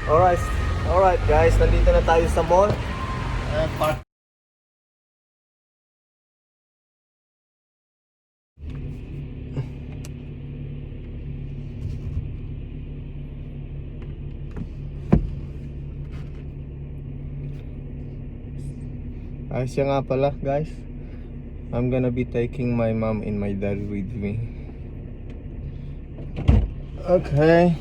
Alright, alright guys, nandito na tayo sa mall. Park. Ayos siya nga pala guys. I'm gonna be taking my mom and my dad with me. Okay.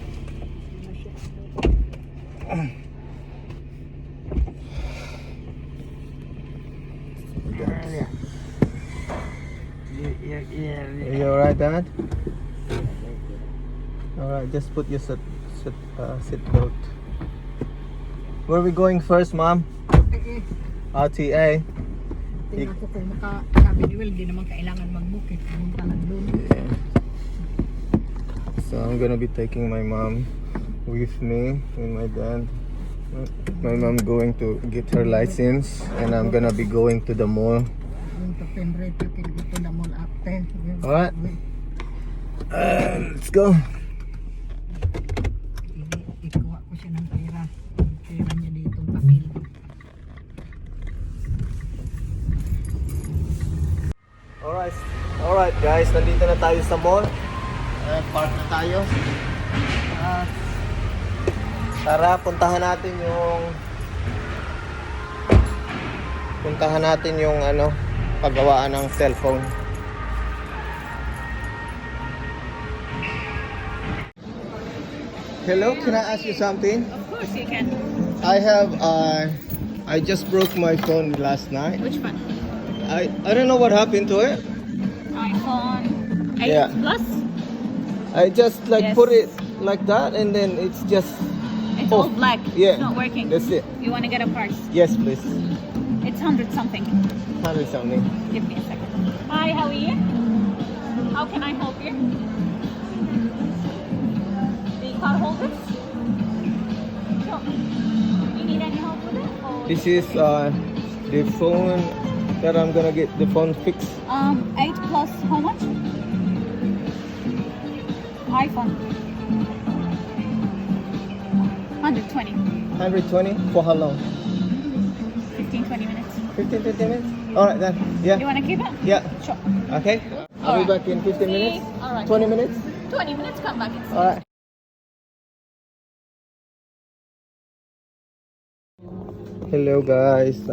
Are you alright, Dad? Alright, just put your seat belt. Where are we going first, Mom? RTA. Tingnan ko kung sabi ni Will, di naman kailangan mag-book eh. Pumunta lang doon. Yeah. So I'm gonna be taking my mom with me and my dad. My mom going to get her license and I'm gonna be going to the mall. Going to Penrith, you can go to the mall after. Alright. Let's go. Ikuha ko siya ng pera. Pera niya ditong papel. Alright guys, nandito na tayo sa mall. Park na tayo. Tara, puntahan natin yung ano, paggawaan ng cellphone. Hello, can I ask you something? Of course you can. I just broke my phone last night. Which one? I don't know what happened to it. iPhone 8 Yeah. Plus? I just Yes. put it like that and then it's just It's all black. Yeah. It's not working. That's it. You want to get a price? Yes, please. It's 100 something. 100 something. Give me a second. Hi, how are you? How can I help you? The card holders? Sure. You need any help with it? Or This is the phone that I'm gonna get the phone fixed. 8 plus how much? iPhone. 120. 120 for how long? 15-20 minutes. 15-20 minutes? Alright then. Yeah. You want to keep it? Yeah. Sure. Okay. I'll be Alright. back in 15 minutes. Alright. 20 minutes? 20 minutes, come back. Alright. Hello guys.